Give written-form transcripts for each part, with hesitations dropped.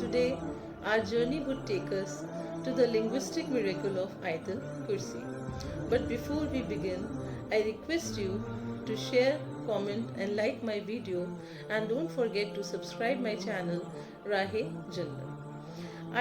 Today our journey would take us to the linguistic miracle of Ayatul Kursi. But before we begin, I request you to share, comment and like my video, and don't forget to subscribe my channel Rahe Jannat।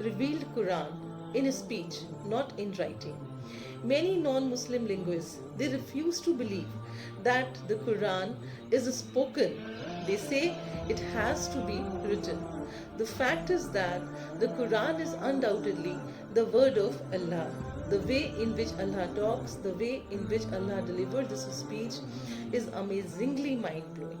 revealed Quran in speech, not in writing. Many non-Muslim linguists, they refuse to believe that the Quran is spoken. They say it has to be written. The fact is that the Quran is undoubtedly the word of Allah. The way in which Allah talks, the way in which Allah delivered this speech is amazingly mind-blowing.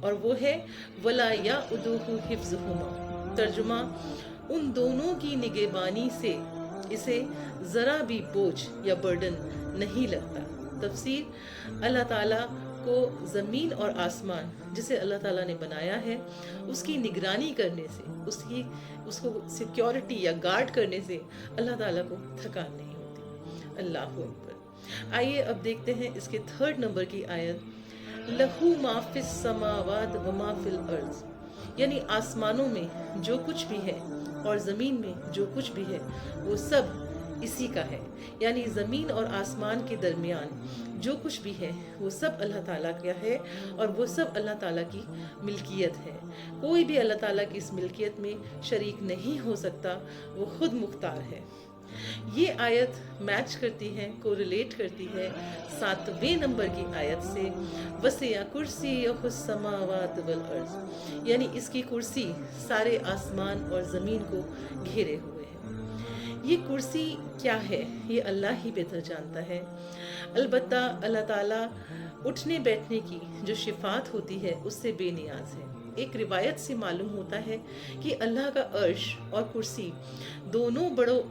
اور وہ ہے ولا یعودہ حفظہما، ترجمہ ان دونوں کی نگہبانی سے اسے ذرا بھی بوجھ یا برڈن نہیں لگتا۔ تفسیر، اللہ تعالیٰ کو زمین اور آسمان جسے اللہ تعالیٰ نے بنایا ہے اس کی نگرانی کرنے سے، اس کو سیکیورٹی یا گارڈ کرنے سے اللہ تعالیٰ کو تھکان نہیں ہوتی۔ اللہ اکبر۔ آئیے اب دیکھتے ہیں اس کے 3rd نمبر کی آیت، لہو ما فی السماوات و ما فی الارض، یعنی آسمانوں میں جو کچھ بھی ہے اور زمین میں جو کچھ بھی ہے وہ سب اسی کا ہے، یعنی زمین اور آسمان کے درمیان جو کچھ بھی ہے وہ سب اللہ تعالیٰ کا ہے اور وہ سب اللہ تعالیٰ کی ملکیت ہے۔ کوئی بھی اللہ تعالیٰ کی اس ملکیت میں شریک نہیں ہو سکتا، وہ خود مختار ہے۔ یہ آیت میچ کرتی ہے، کوریلیٹ کرتی ہے 7ویں نمبر کی آیت سے، وسع کرسیہ السماوات والارض، یعنی اس کی کرسی سارے آسمان اور زمین کو گھیرے ہوئے ہے۔ یہ کرسی کیا ہے یہ اللہ ہی بہتر جانتا ہے، البتہ اللہ تعالیٰ اٹھنے بیٹھنے کی جو صفات ہوتی ہے اس سے بے نیاز ہے۔ ایک روایت سے معلوم ہوتا ہے کہ اللہ کا عرش اور کرسی دونوں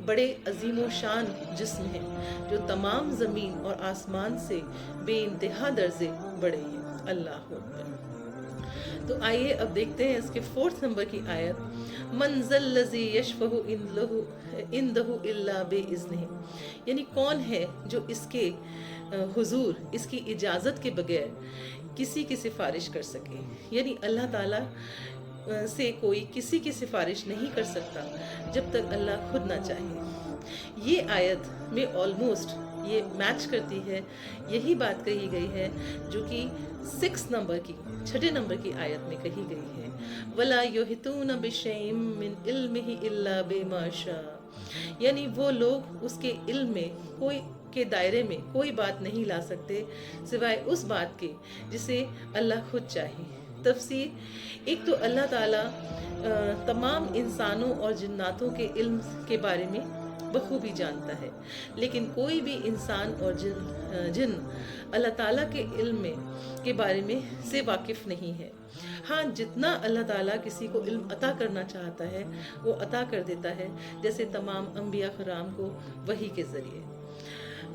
بڑے عظیم و شان جسم ہیں جو تمام زمین اور آسمان سے بے انتہا درجے بڑے ہیں۔ اللہ اکبر۔ تو آئیے اب دیکھتے ہیں اس کے 4 نمبر کی آیت، من ذا الذی یشفع عندہ الا باذنہ، یعنی کون ہے جو اس کے حضور اس کی اجازت کے بغیر کسی کی سفارش کر سکے، یعنی اللہ تعالیٰ سے کوئی کسی کی سفارش نہیں کر سکتا جب تک اللہ خود نہ چاہے۔ یہ آیت میں آلموسٹ یہ میچ کرتی ہے، یہی بات کہی گئی ہے جو کہ 6 نمبر کی آیت میں کہی گئی ہے، وَلَا يُحِيطُونَ بِشَيْءٍ مِّنْ عِلْمِهِ إِلَّا بِمَا شَاءَ، یعنی وہ لوگ اس کے علم میں کے دائرے میں کوئی بات نہیں لا سکتے سوائے اس بات کے جسے اللہ خود چاہے۔ تفسیر، ایک تو اللہ تعالیٰ تمام انسانوں اور جناتوں کے علم کے بارے میں بخوبی جانتا ہے، لیکن کوئی بھی انسان اور جن اللہ تعالیٰ کے علم کے بارے میں سے واقف نہیں ہے۔ ہاں، جتنا اللہ تعالیٰ کسی کو علم عطا کرنا چاہتا ہے وہ عطا کر دیتا ہے، جیسے تمام انبیاء کرام کو وحی کے ذریعے۔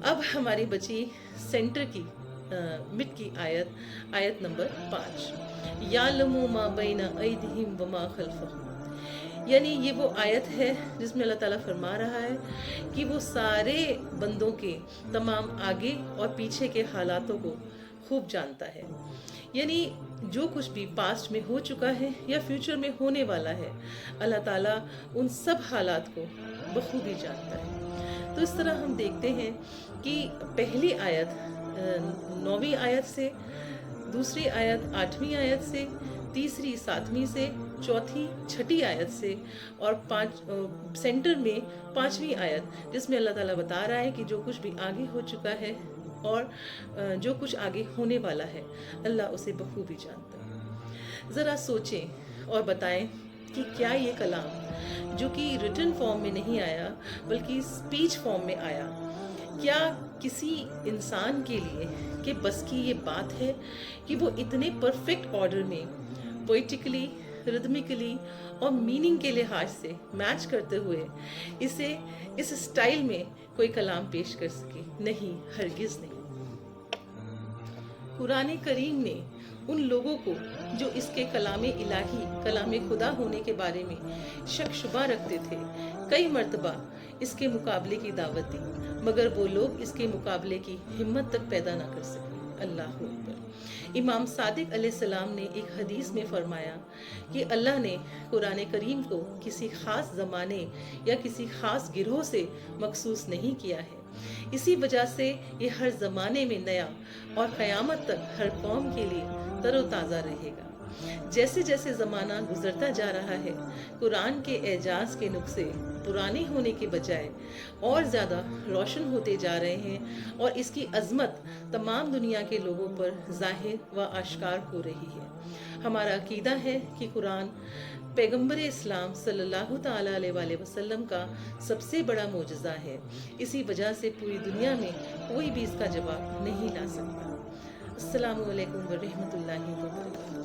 اب ہماری بچی سینٹر کی مڈ کی آیت نمبر 5، یعلم ما بین ایدیہم وما خلفہم، یعنی یہ وہ آیت ہے جس میں اللہ تعالیٰ فرما رہا ہے کہ وہ سارے بندوں کے تمام آگے اور پیچھے کے حالاتوں کو خوب جانتا ہے، یعنی جو کچھ بھی پاسٹ میں ہو چکا ہے یا فیوچر میں ہونے والا ہے اللہ تعالیٰ ان سب حالات کو بخوبی جانتا ہے۔ تو اس طرح ہم دیکھتے ہیں کہ پہلی آیت 9ویں آیت سے، دوسری آیت 8ویں آیت سے، تیسری 7ویں سے، چوتھی 6ٹھی آیت سے، اور سینٹر میں 5ویں آیت جس میں اللہ تعالیٰ بتا رہا ہے کہ جو کچھ بھی آگے ہو چکا ہے اور جو کچھ آگے ہونے والا ہے اللہ اسے بخوبی جانتا ہے۔ ذرا سوچیں اور بتائیں کہ کیا یہ کلام جو کہ ریٹن فارم میں نہیں آیا بلکہ اسپیچ فارم میں آیا، کیا کسی انسان کے لیے کہ بس کی یہ بات ہے کہ وہ اتنے پرفیکٹ آرڈر میں پوئٹیکلی، ردمکلی اور میننگ کے لحاظ سے میچ کرتے ہوئے اسے اس اسٹائل میں کوئی کلام پیش کر سکے؟ نہیں، ہرگز نہیں۔ قرآن کریم نے ان لوگوں کو جو اس کے کلام الہی، کلام خدا ہونے کے بارے میں شک شبہ رکھتے تھے، کئی مرتبہ اس کے مقابلے کی دعوت دی، مگر وہ لوگ اس کے مقابلے کی ہمت تک پیدا نہ کر سکے۔ اللہ اکبر۔ امام صادق علیہ السلام نے ایک حدیث میں فرمایا کہ اللہ نے قرآن کریم کو کسی خاص زمانے یا کسی خاص گروہ سے مخصوص نہیں کیا ہے، اسی وجہ سے یہ ہر زمانے میں نیا اور قیامت تک ہر قوم کے لیے تر و تازہ رہے گا۔ جیسے جیسے زمانہ گزرتا جا رہا ہے، قرآن کے اعجاز کے نقصے پرانے ہونے کے بجائے اور زیادہ روشن ہوتے جا رہے ہیں اور اس کی عظمت تمام دنیا کے لوگوں پر ظاہر و آشکار ہو رہی ہے۔ ہمارا عقیدہ ہے کہ قرآن پیغمبر اسلام صلی اللہ تعالیٰ علیہ وآلہ وسلم کا سب سے بڑا معجزہ ہے، اسی وجہ سے پوری دنیا میں کوئی بھی اس کا جواب نہیں لا سکتا۔ السلام علیکم ورحمۃ اللہ وبرکاتہ۔